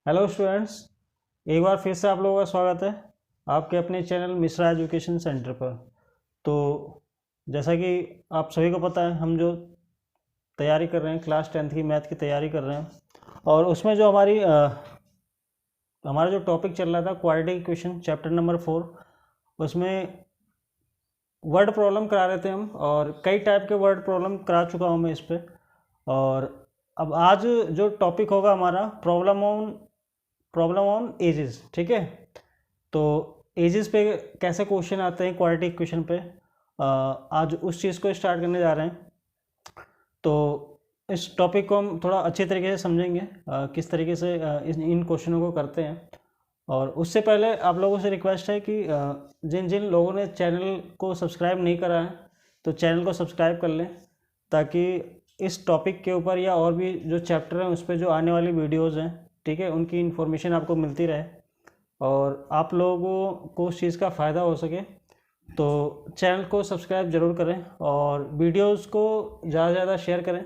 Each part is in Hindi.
हेलो स्टूडेंट्स, एक बार फिर से आप लोगों का स्वागत है आपके अपने चैनल मिश्रा एजुकेशन सेंटर पर। तो जैसा कि आप सभी को पता है, हम जो तैयारी कर रहे हैं क्लास 10th की मैथ की तैयारी कर रहे हैं, और उसमें जो हमारा जो टॉपिक चल रहा था क्वाड्रेटिक इक्वेशन चैप्टर नंबर 4, उसमें वर्ड प्रॉब्लम करा रहे थे हम, और कई टाइप के वर्ड प्रॉब्लम करा चुका हूँ मैं इस पर। और अब आज जो टॉपिक होगा हमारा प्रॉब्लम ऑन एजेस। ठीक है, तो एजेस पे कैसे क्वेश्चन आते हैं क्वाड्रेटिक इक्वेशन पे, आज उस चीज़ को स्टार्ट करने जा रहे हैं। तो इस टॉपिक को हम थोड़ा अच्छे तरीके से समझेंगे, किस तरीके से इन क्वेश्चनों को करते हैं। और उससे पहले आप लोगों से रिक्वेस्ट है कि जिन जिन लोगों ने चैनल को सब्सक्राइब नहीं करा है तो चैनल को सब्सक्राइब कर लें, ताकि इस टॉपिक के ऊपर या और भी जो चैप्टर हैं उस पर जो आने वाली वीडियोज़ हैं, ठीक है, उनकी इन्फॉर्मेशन आपको मिलती रहे और आप लोगों को उस चीज़ का फ़ायदा हो सके। तो चैनल को सब्सक्राइब ज़रूर करें और वीडियोस को ज़्यादा से ज़्यादा शेयर करें,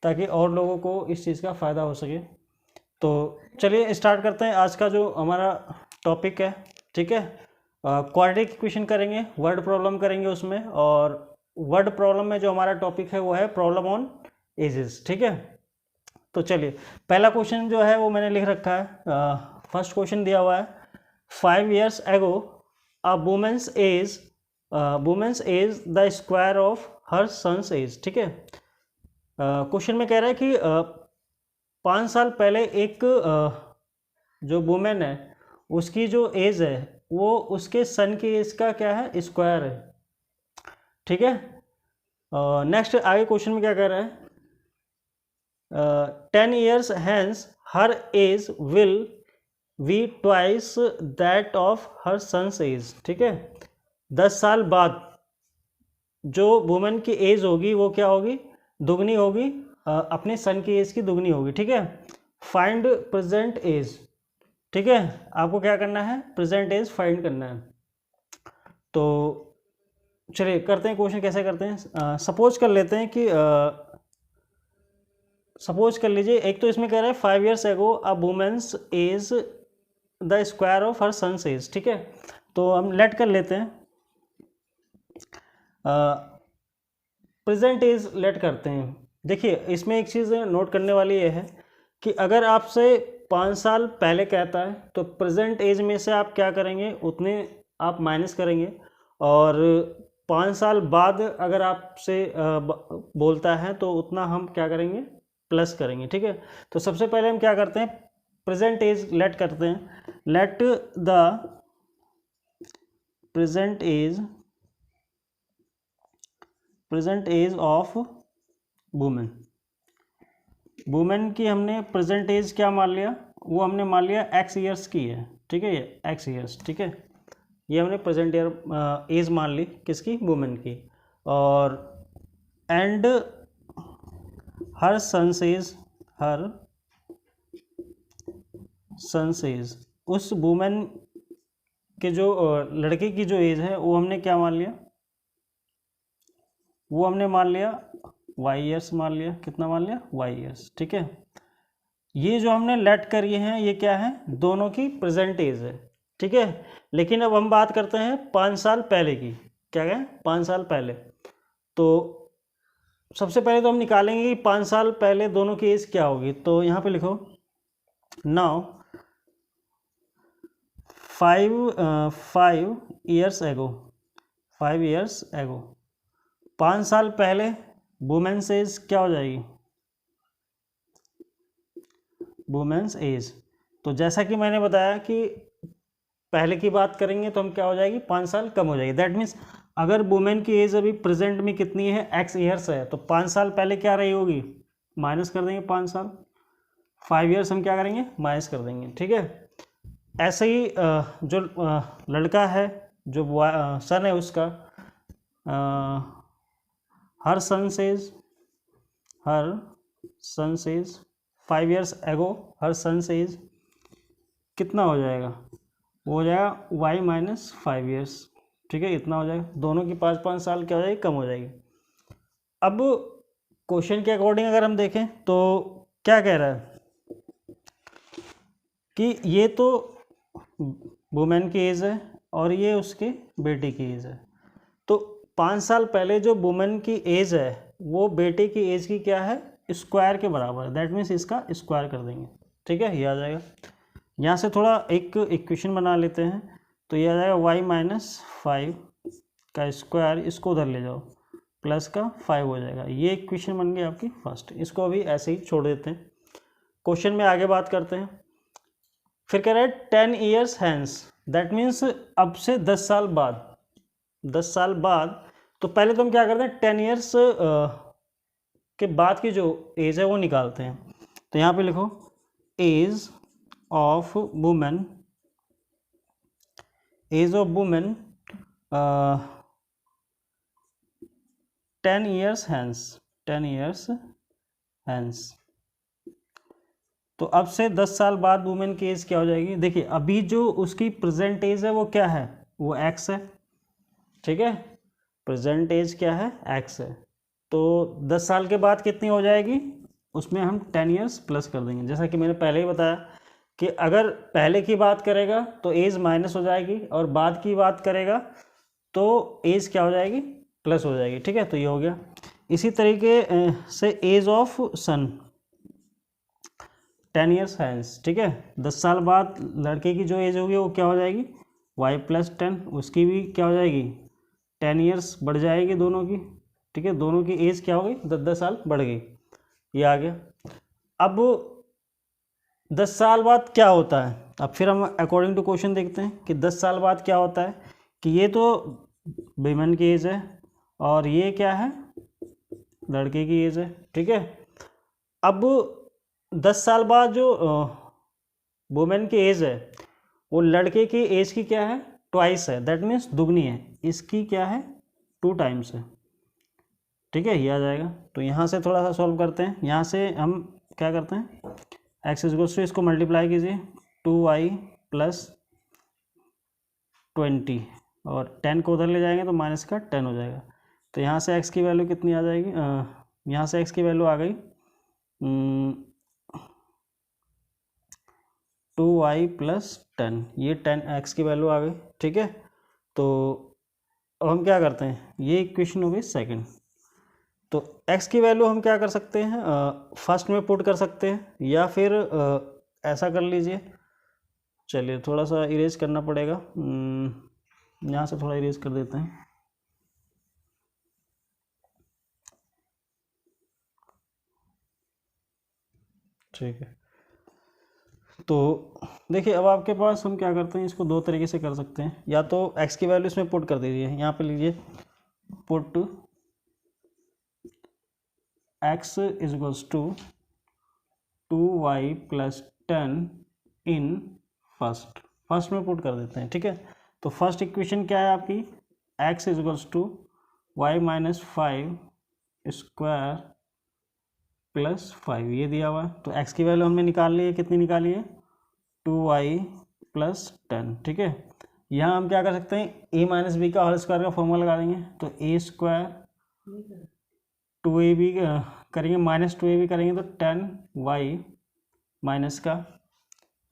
ताकि और लोगों को इस चीज़ का फ़ायदा हो सके। तो चलिए स्टार्ट करते हैं आज का जो हमारा टॉपिक है। ठीक है, क्वाड्रेटिक इक्वेशन करेंगे, वर्ड प्रॉब्लम करेंगे उसमें, और वर्ड प्रॉब्लम में जो हमारा टॉपिक है वो है प्रॉब्लम ऑन एजेस। ठीक है, तो चलिए पहला क्वेश्चन जो है वो मैंने लिख रखा है। फर्स्ट क्वेश्चन दिया हुआ है, 5 years ago a woman's age the square of her son's age। ठीक है, क्वेश्चन में कह रहा है कि 5 साल पहले एक जो वुमेन है उसकी जो एज है वो उसके सन की एज का क्या है, स्क्वायर है। ठीक है, नेक्स्ट आगे क्वेश्चन में क्या कह रहा है, 10 years hence her age will be twice that of her son's age। ठीक है, 10 साल बाद जो वुमेन की एज होगी वो क्या होगी, दुगनी होगी, अपने सन की एज की दुगनी होगी। ठीक है, फाइंड प्रेजेंट एज। ठीक है, आपको क्या करना है, प्रेजेंट एज फाइंड करना है। तो चलिए करते हैं क्वेश्चन, कैसे करते हैं। सपोज कर लेते हैं कि सपोज कर लीजिए, एक तो इसमें कह रहा है 5 years ago a woman's age the square of her son's age. ठीक है, तो हम लेट कर लेते हैं, प्रेजेंट एज लेट करते हैं। देखिए इसमें एक चीज़ नोट करने वाली ये है कि अगर आपसे 5 साल पहले कहता है तो प्रेजेंट एज में से आप क्या करेंगे, उतने आप माइनस करेंगे, और 5 साल बाद अगर आपसे बोलता है तो उतना हम क्या करेंगे, प्लस करेंगे। ठीक है, तो सबसे पहले हम क्या करते हैं, प्रेजेंट एज लेट करते हैं। Let the present age of woman. Woman की हमने प्रेजेंट एज क्या मान लिया, वो हमने मान लिया x ईयर्स की है। ठीक है, ये x ईयर्स। ठीक है, ये हमने प्रेजेंट ईयर एज मान ली, किसकी, वुमेन की। और एंड हर सन्स एज, उस वुमेन के जो लड़के की जो एज है वो हमने क्या मान लिया, वो हमने मान लिया y ईयर्स मान लिया। कितना मान लिया, y ईयर्स। ठीक है, ये जो हमने लेट करी है ये क्या है, दोनों की प्रेजेंट एज है। ठीक है, लेकिन अब हम बात करते हैं 5 साल पहले की। क्या है, 5 साल पहले। तो सबसे पहले तो हम निकालेंगे कि 5 साल पहले दोनों की एज क्या होगी। तो यहाँ पे लिखो now 5 years ago, 5 years ago, 5 साल पहले वुमेन्स एज क्या हो जाएगी, वुमेन्स एज। तो जैसा कि मैंने बताया कि पहले की बात करेंगे तो हम क्या हो जाएगी, 5 साल कम हो जाएगी। दैट मीन्स अगर वुमेन की एज अभी प्रेजेंट में कितनी है, x ईयर्स है, तो 5 साल पहले क्या रही होगी, माइनस कर देंगे 5 साल, 5 ईयर्स हम क्या करेंगे, माइनस कर देंगे। ठीक है, ऐसे ही जो लड़का है, जो सन है उसका, हर सन सेज 5 years ago हर सन सेज कितना हो जाएगा, वो हो जाएगा y माइनस 5 years। ठीक है, इतना हो जाएगा, दोनों की 5-5 साल क्या हो जाएगी, कम हो जाएगी। अब क्वेश्चन के अकॉर्डिंग अगर हम देखें तो क्या कह रहा है, कि ये तो वुमेन की एज है और ये उसके बेटे की एज है, तो 5 साल पहले जो वुमेन की एज है वो बेटे की एज की क्या है, स्क्वायर के बराबर है। दैट मीन्स इसका स्क्वायर कर देंगे, ठीक है, ये आ जाएगा। यहाँ से थोड़ा एक इक्वेशन बना लेते हैं, तो ये आ जाएगा y-5 का स्क्वायर, इसको उधर ले जाओ, प्लस का 5 हो जाएगा। ये इक्वेशन बन गई आपकी फर्स्ट। इसको अभी ऐसे ही छोड़ देते हैं, क्वेश्चन में आगे बात करते हैं। फिर कह रहा है 10 ईयर्स हैंस, दैट मीन्स अब से 10 साल बाद, 10 साल बाद। तो पहले तो हम क्या करते हैं, 10 ईयर्स के बाद की जो एज है वो निकालते हैं। तो यहाँ पे लिखो age of woman, age of woman 10 years hence, 10 years hence. तो अब से 10 साल बाद वुमेन की एज क्या हो जाएगी। देखिए अभी जो उसकी प्रेजेंट एज है वो क्या है, वो एक्स है, ठीक है, प्रेजेंट एज क्या है, एक्स है। तो 10 साल के बाद कितनी हो जाएगी, उसमें हम 10 ईयर्स प्लस कर देंगे। जैसा कि मैंने पहले ही बताया कि अगर पहले की बात करेगा तो एज माइनस हो जाएगी, और बाद की बात करेगा तो एज क्या हो जाएगी, प्लस हो जाएगी, ठीक है। तो ये हो गया। इसी तरीके से age of son 10 years hence, ठीक है, 10 साल बाद लड़के की जो एज होगी वो क्या हो जाएगी, y+10, उसकी भी क्या हो जाएगी, 10 ईयर्स बढ़ जाएगी दोनों की, ठीक है, दोनों की एज क्या हो गई, 10-10 साल बढ़ गई। ये आ गया। अब 10 साल बाद क्या होता है, अब फिर हम अकॉर्डिंग टू क्वेश्चन देखते हैं कि 10 साल बाद क्या होता है, कि ये तो वुमेन की एज है और ये क्या है, लड़के की एज है, ठीक है। अब 10 साल बाद जो वुमेन की एज है वो लड़के की एज की क्या है, ट्वाइस है, दैट मीन्स दुगनी है, इसकी क्या है, 2 टाइम्स है, ठीक है, ये आ जाएगा। तो यहाँ से थोड़ा सा सॉल्व करते हैं। यहाँ से हम क्या करते हैं, एक्स इक्वल्स टू, इसको मल्टीप्लाई कीजिए 2y+20, और 10 को उधर ले जाएंगे तो माइनस का 10 हो जाएगा। तो यहाँ से x की वैल्यू कितनी आ जाएगी, यहाँ से x की वैल्यू आ गई 2y+10, ये 10x की वैल्यू आ गई, ठीक है। तो अब हम क्या करते हैं, ये इक्वेशन हो गई सेकंड। तो x की वैल्यू हम क्या कर सकते हैं, फर्स्ट में पुट कर सकते हैं, या फिर ऐसा कर लीजिए, चलिए थोड़ा सा इरेज करना पड़ेगा, यहाँ से थोड़ा इरेज कर देते हैं, ठीक है। तो देखिए अब आपके पास हम क्या करते हैं, इसको 2 तरीके से कर सकते हैं, या तो x की वैल्यू इसमें पुट कर दीजिए, यहाँ पे लीजिए put x equals to 2y+10 in first में पुट कर देते हैं, ठीक है। तो फर्स्ट इक्वेशन क्या है आपकी, x equals to y-5 square plus 5, ये दिया हुआ है। तो x की वैल्यू हमने निकाल ली है, कितनी निकाली है, 2y+10, ठीक है। यहाँ हम क्या कर सकते हैं, a - b का होल स्क्वायर का फॉर्मूला लगा देंगे, तो a² 2ab करेंगे, -2ab करेंगे तो 10y माइनस का,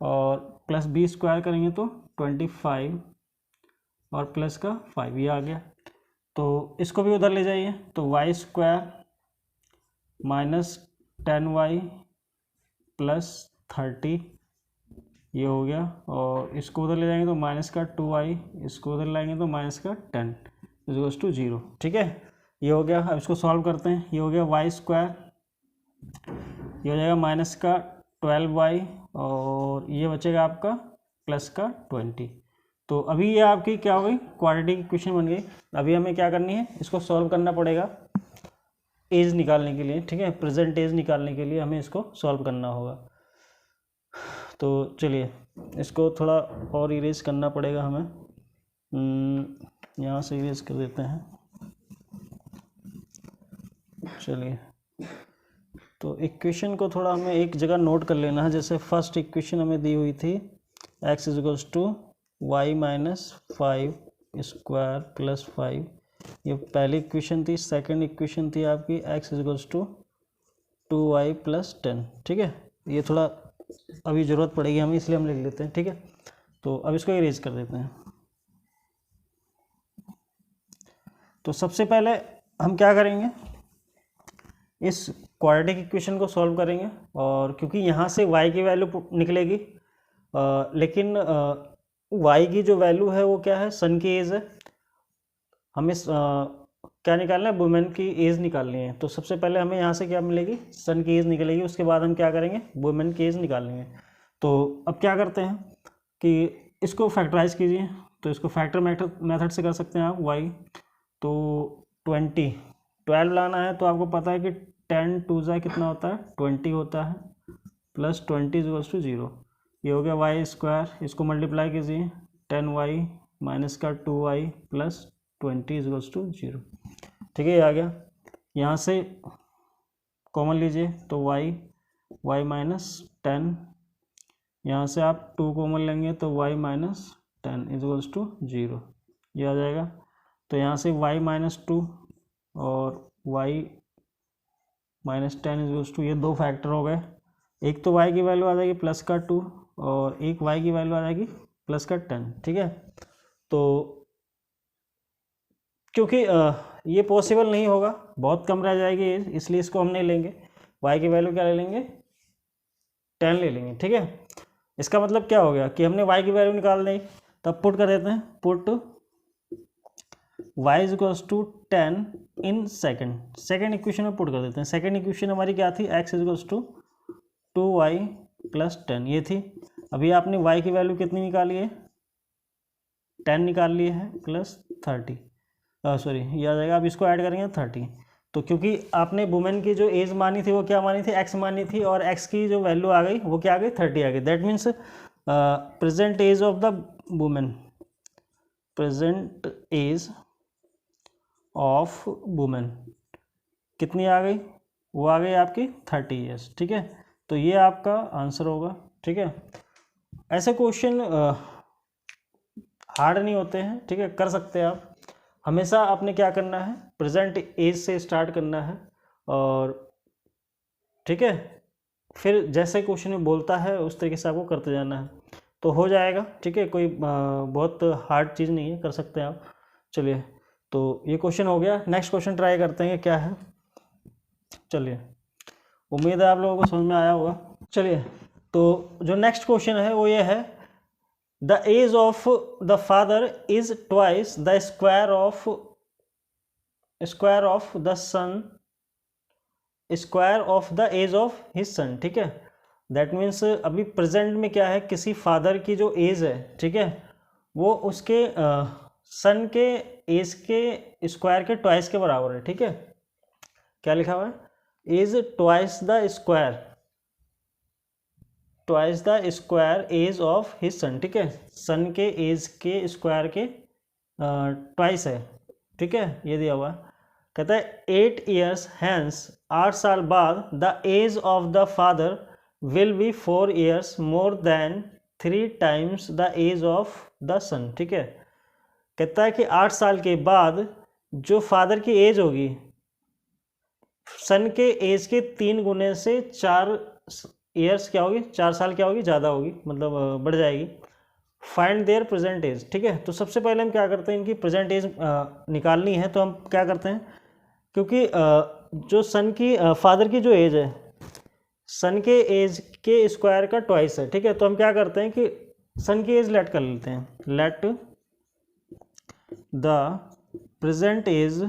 और प्लस b² करेंगे तो 25 और प्लस का 5, ये आ गया। तो इसको भी उधर ले जाइए, तो y² -10y + 30, ये हो गया, और इसको उधर ले जाएंगे तो माइनस का 2y, इसको उधर लाएंगे तो माइनस का 10 = 0, ठीक है, ये हो गया। अब इसको सॉल्व करते हैं, ये हो गया y², ये हो जाएगा माइनस का 12y, और ये बचेगा आपका प्लस का 20। तो अभी ये आपकी क्या हो गई, क्वाड्रेटिक इक्वेशन बन गई। अभी हमें क्या करनी है, इसको सॉल्व करना पड़ेगा एज निकालने के लिए, ठीक है, प्रेजेंट एज निकालने के लिए हमें इसको सॉल्व करना होगा। तो चलिए इसको थोड़ा और इरेज करना पड़ेगा हमें, यहाँ से इरेज कर देते हैं, चलिए। तो इक्वेशन को थोड़ा हमें एक जगह नोट कर लेना है। जैसे फर्स्ट इक्वेशन हमें दी हुई थी x equals to y-5 square plus 5, ये पहली इक्वेशन थी। सेकंड इक्वेशन थी आपकी x इक्वल्स टू 2y+10, ठीक है। ये थोड़ा अभी ज़रूरत पड़ेगी हमें, इसलिए हम लिख लेते हैं, ठीक है। तो अब इसको इरेज कर देते हैं। तो सबसे पहले हम क्या करेंगे, इस क्वाड्रेटिक इक्वेशन को सॉल्व करेंगे, और क्योंकि यहाँ से y की वैल्यू निकलेगी, लेकिन y की जो वैल्यू है वो क्या है, सन की एज है। हमें क्या निकालना है, वुमेन की एज निकालनी है। तो सबसे पहले हमें यहाँ से क्या मिलेगी, सन की एज निकलेगी, उसके बाद हम क्या करेंगे, वुमेन की एज निकालेंगे। तो अब क्या करते हैं कि इसको फैक्टराइज कीजिए। तो इसको फैक्टर मेथड से कर सकते हैं आप, y। तो 12 लाना है, तो आपको पता है कि 10 2 जा कितना होता है, 20 होता है, प्लस 20 = 0। ये हो गया वाई स्क्वायर। इसको मल्टीप्लाई कीजिए, 10y माइनस का 2y प्लस 20 = 0। ठीक है, ये आ गया। यहाँ से कॉमन लीजिए, तो y माइनस 10, यहाँ से आप 2 कॉमन लेंगे तो y माइनस 10 = 0, ये आ जाएगा। तो यहाँ से y माइनस 2 और y माइनस 10 = ये दो फैक्टर हो गए। एक तो y की वैल्यू आ जाएगी प्लस का 2 और एक y की वैल्यू आ जाएगी प्लस का 10। ठीक है, तो क्योंकि ये पॉसिबल नहीं होगा, बहुत कम रह जाएगी एज, इसलिए इसको हम नहीं लेंगे। y की वैल्यू क्या ले लेंगे, 10 ले लेंगे। ठीक है, इसका मतलब क्या हो गया कि हमने y की वैल्यू निकाल दी। तब पुट कर देते हैं, put y = 10 in second equation में पुट कर देते हैं। सेकेंड इक्वेशन हमारी क्या थी, x = 2y + 10 ये थी। अभी आपने y की वैल्यू कितनी निकाली है, 10 निकाल ली है, प्लस 30, सॉरी ये आ जाएगा। अब इसको ऐड करेंगे 30। तो क्योंकि आपने वुमेन की जो एज मानी थी वो क्या मानी थी, x मानी थी, और x की जो वैल्यू आ गई वो क्या आ गई, 30 आ गई। That means present age of the woman, present age of woman कितनी आ गई, वो आ गई आपकी 30 ईयर्स। ठीक है, तो ये आपका आंसर होगा। ठीक है, ऐसे क्वेश्चन हार्ड नहीं होते हैं। ठीक है, कर सकते हैं आप। हमेशा आपने क्या करना है, प्रेजेंट एज से स्टार्ट करना है, और ठीक है, फिर जैसे क्वेश्चन में बोलता है उस तरीके से आपको करते जाना है, तो हो जाएगा। ठीक है, कोई बहुत हार्ड चीज़ नहीं है, कर सकते हैं आप। चलिए, तो ये क्वेश्चन हो गया। नेक्स्ट क्वेश्चन ट्राई करते हैं क्या है। चलिए, उम्मीद है आप लोगों को समझ में आया होगा। चलिए, तो जो नेक्स्ट क्वेश्चन है वो ये है, the age of the father is twice the square of the son, square of the age of his son. ठीक है, दैट मीन्स अभी प्रेजेंट में क्या है, किसी फादर की जो एज है, ठीक है, वो उसके सन के एज के स्क्वायर के ट्वाइस के बराबर है। ठीक है, क्या लिखा हुआ है, age twice the square age of his son. ठीक है, सन के एज के स्क्वायर के ट्वाइस है। ठीक है, ये दिया हुआ है। कहता है 8 ईयर्स हैंस, 8 साल बाद, the age of the father will be 4 years more than 3 times the age of the son. ठीक है, कहता है कि 8 साल के बाद जो फादर की एज होगी सन के एज के 3 गुने से 4 ईयर्स क्या होगी, 4 साल क्या होगी, ज़्यादा होगी, मतलब बढ़ जाएगी। Find their present age. ठीक है, तो सबसे पहले हम क्या करते हैं, इनकी प्रेजेंट एज निकालनी है। तो हम क्या करते हैं, क्योंकि जो सन की फादर की जो एज है, सन के एज के स्क्वायर का ट्वाइस है। ठीक है, तो हम क्या करते हैं कि सन की एज लेट कर लेते हैं, let the present age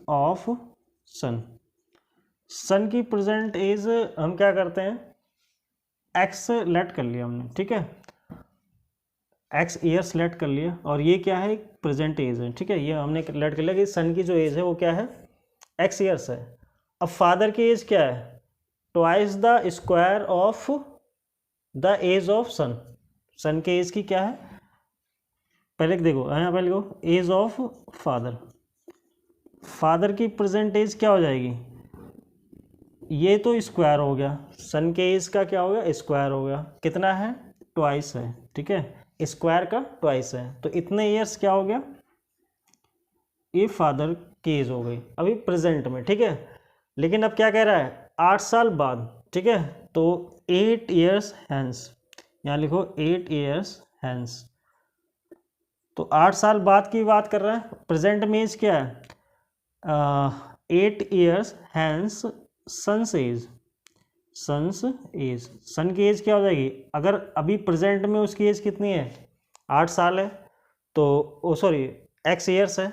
of son की प्रेजेंट एज हम क्या करते हैं, एक्स लेट कर लिया हमने। ठीक है, एक्स ईयर्स लेट कर लिया, और ये क्या है, प्रेजेंट एज है। ठीक है, ये हमने लेट कर लिया कि सन की जो एज है वो क्या है, एक्स ईयर्स है। अब फादर की एज क्या है, twice the square of the age of son. Son के एज की क्या है, पहले देखो यहाँ पहले देखो, एज ऑफ फादर की प्रेजेंट एज क्या हो जाएगी, ये तो स्क्वायर हो गया, सन के एज का क्या हो गया, स्क्वायर हो गया, कितना है, ट्वाइस है। ठीक है, स्क्वायर का ट्वाइस है, तो इतने ईयर्स क्या हो गया, ये फादर की एज हो गई अभी प्रेजेंट में। ठीक है, लेकिन अब क्या कह रहा है, 8 साल बाद, ठीक है, तो 8 ईयर्स हैंस, यहाँ लिखो 8 ईयर्स हैंस, तो 8 साल बाद की बात कर रहा है। प्रेजेंट में एज क्या है, 8 years hence son's age, son's age, son की एज क्या हो जाएगी, अगर अभी प्रेजेंट में उसकी एज कितनी है 8 साल है, तो ओ सॉरी एक्स ईयर्स है,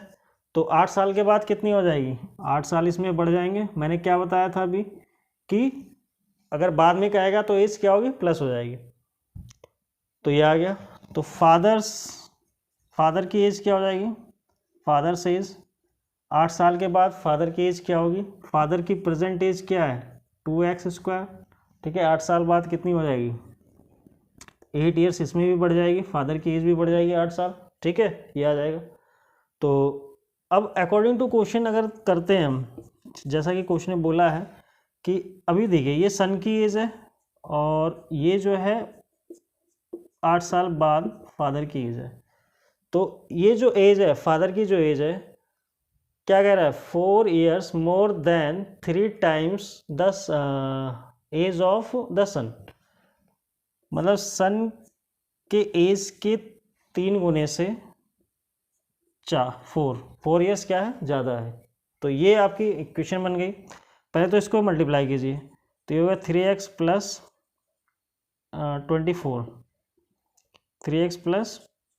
तो 8 साल के बाद कितनी हो जाएगी, 8 साल इसमें बढ़ जाएंगे। मैंने क्या बताया था अभी कि अगर बाद में कहेगा तो एज क्या होगी, प्लस हो जाएगी, तो ये आ गया। तो फादर की एज क्या हो जाएगी, फादर से एज 8 साल के बाद फादर की एज क्या होगी, फादर की प्रेजेंट एज क्या है 2x², ठीक है, 8 साल बाद कितनी हो जाएगी 8 ईयर्स, इसमें भी बढ़ जाएगी, फादर की एज भी बढ़ जाएगी 8 साल, ठीक है, ये आ जाएगा। तो अब अकॉर्डिंग टू क्वेश्चन अगर करते हैं हम, जैसा कि क्वेश्चन ने बोला है कि अभी देखिए ये सन की एज है और ये जो है 8 साल बाद फादर की एज है, तो ये जो एज है फादर की जो एज है क्या कह रहा है, 4 years more than 3 times the age of the son, मतलब सन के एज के 3 गुने से 4 ईयर्स क्या है ज़्यादा है। तो ये आपकी इक्वेशन बन गई। पहले तो इसको मल्टीप्लाई कीजिए, तो ये होगा 3x plus 24, 3x plus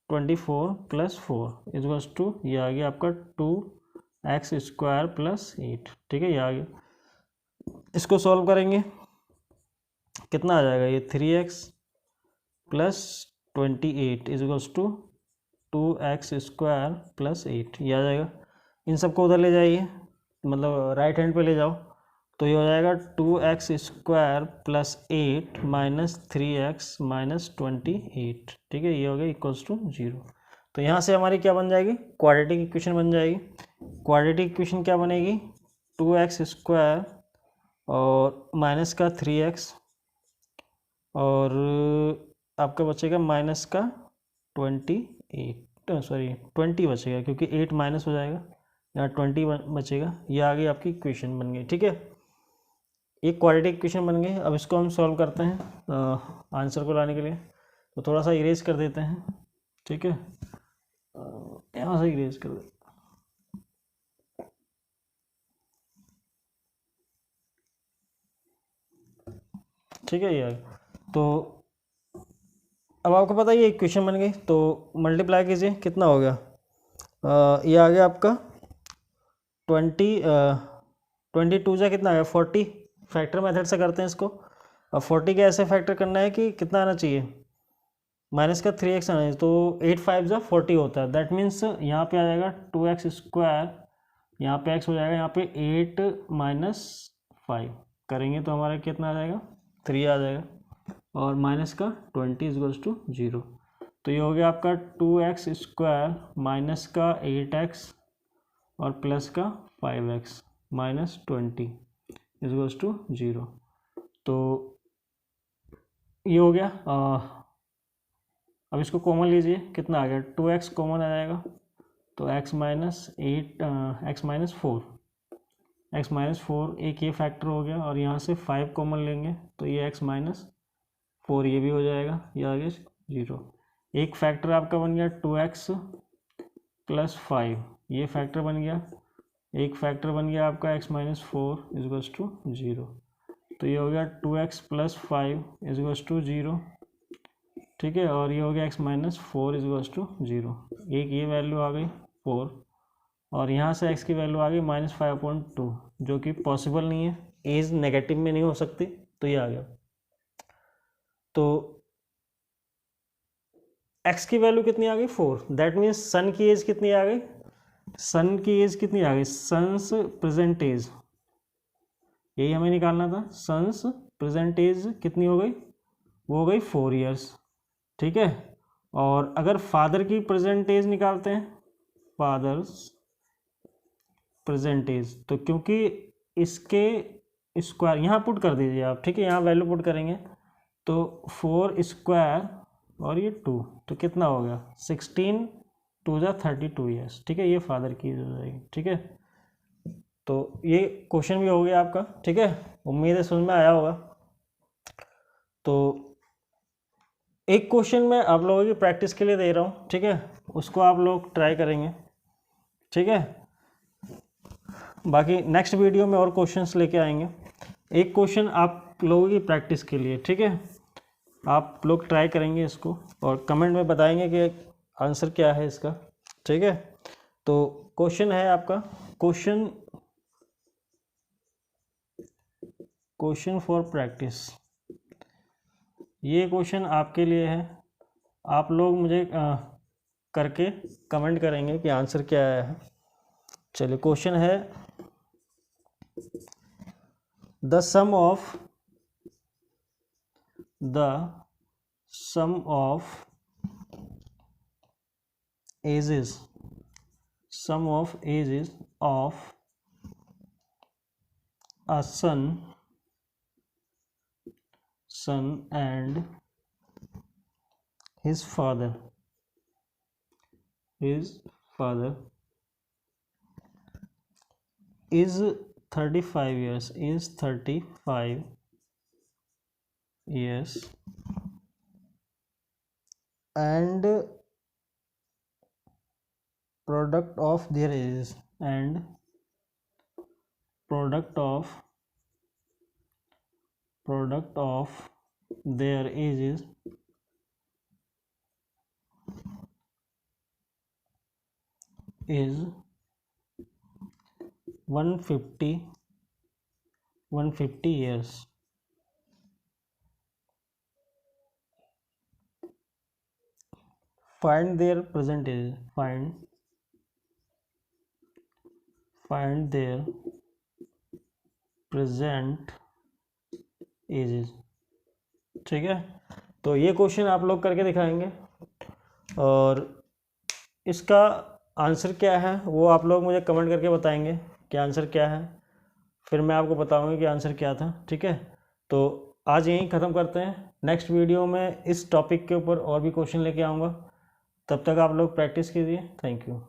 24 plus 4 is two, ये आ गया आपका 2x² प्लस 8, ठीक है, ये आ गया। इसको सॉल्व करेंगे कितना आ जाएगा, ये 3x plus 28 is to 2x² plus 8, ये आ जाएगा। इन सबको उधर ले जाइए, मतलब राइट हैंड पे ले जाओ, तो ये हो जाएगा 2x² plus 8 minus 3x minus 28, ठीक है, ये हो गया इक्वल्स टू 0। तो यहाँ से हमारी क्या बन जाएगी, क्वाड्रेटिक इक्वेशन बन जाएगी। क्वाड्रेटिक इक्वेशन क्या बनेगी, 2x² और माइनस का 3x और आपका बचेगा माइनस का 20 बचेगा, क्योंकि 8 माइनस हो जाएगा, यहाँ 20 बचेगा। ये आ गई आपकी इक्वेशन बन गई, ठीक है, एक क्वाड्रेटिक इक्वेशन बन गई। अब इसको हम सॉल्व करते हैं आंसर को लाने के लिए, तो थोड़ा सा इरेज कर देते हैं, ठीक है, यहाँ से इरेज कर देते हैं, ठीक है, ये तो अब आपको पता है ये इक्वेशन बन गई, तो मल्टीप्लाई कीजिए, कितना हो गया, ये आ गया आपका 22 जा कितना आ गया 40, फैक्टर मेथड से करते हैं इसको। अब 40 के ऐसे फैक्टर करना है कि कितना आना चाहिए, माइनस का 3x आना चाहिए, तो 8 5 जा 40 होता है, दैट मीन्स यहाँ पे आ जाएगा 2x², यहाँ पे x हो जाएगा, यहाँ पे 8 माइनस 5 करेंगे तो हमारा कितना आ जाएगा 3 आ जाएगा, और माइनस का 20 इज टू 0, तो ये हो गया आपका 2x² माइनस का 8x और प्लस का 5x माइनस 20 इज टू 0। तो ये हो गया। अब इसको कॉमन लीजिए, कितना आ गया 2x कॉमन आ जाएगा, तो x माइनस 8 x माइनस 4 एक ये फैक्टर हो गया, और यहाँ से 5 कॉमन लेंगे तो ये x माइनस 4 ये भी हो जाएगा, ये आ गया 0। एक फैक्टर आपका बन गया 2x प्लस 5, ये फैक्टर बन गया, एक फैक्टर बन गया आपका x माइनस 4 इज टू 0, तो ये हो गया 2x प्लस 5 इज टू 0, ठीक है, और ये हो गया x माइनस 4 इज टू 0, एक ये वैल्यू आ गई 4, और यहाँ से x की वैल्यू आ गई -5/2, जो कि पॉसिबल नहीं है, एज नेगेटिव में नहीं हो सकती, तो ये आ गया। तो x की वैल्यू कितनी आ गई 4, दैट मीन्स सन की एज कितनी आ गई, सन की एज कितनी आ गई, सन्स प्रेजेंट एज, यही हमें निकालना था, सन्स प्रेजेंट एज कितनी हो गई, वो हो गई 4 ईयर्स, ठीक है। और अगर फादर की प्रेजेंट एज निकालते हैं, फादर्स प्रेजेंट एज, तो क्योंकि इसके स्क्वायर यहाँ पुट कर दीजिए आप, ठीक है, यहाँ वैल्यू पुट करेंगे तो 4² और ये 2, तो कितना हो गया 16 2 जा 32 ईयर्स, ठीक है, ये फादर की एज हो जाएगी, ठीक है। तो ये क्वेश्चन भी हो गया आपका, ठीक है। उम्मीद है समझ में आया होगा। तो एक क्वेश्चन मैं आप लोगों की प्रैक्टिस के लिए दे रहा हूँ, ठीक है, उसको आप लोग ट्राई करेंगे, ठीक है। बाकी नेक्स्ट वीडियो में और क्वेश्चंस लेके आएंगे। एक क्वेश्चन आप लोगों की प्रैक्टिस के लिए, ठीक है, आप लोग ट्राई करेंगे इसको और कमेंट में बताएंगे कि आंसर क्या है इसका, ठीक है। तो क्वेश्चन है आपका, क्वेश्चन फॉर प्रैक्टिस। ये क्वेश्चन आपके लिए है, आप लोग मुझे करके कमेंट करेंगे कि आंसर क्या आया है। चलिए, क्वेश्चन है the sum of ages of a son and his father is 35 years, and product of their ages is 150 years. Find their present age. Find their present ages. ठीक है, तो ये क्वेश्चन आप लोग करके दिखाएंगे और इसका आंसर क्या है वो आप लोग मुझे कमेंट करके बताएंगे कि आंसर क्या है, फिर मैं आपको बताऊंगा कि आंसर क्या था, ठीक है। तो आज यहीं ख़त्म करते हैं, नेक्स्ट वीडियो में इस टॉपिक के ऊपर और भी क्वेश्चन लेके आऊँगा। तब तक आप लोग प्रैक्टिस कीजिए। Thank you.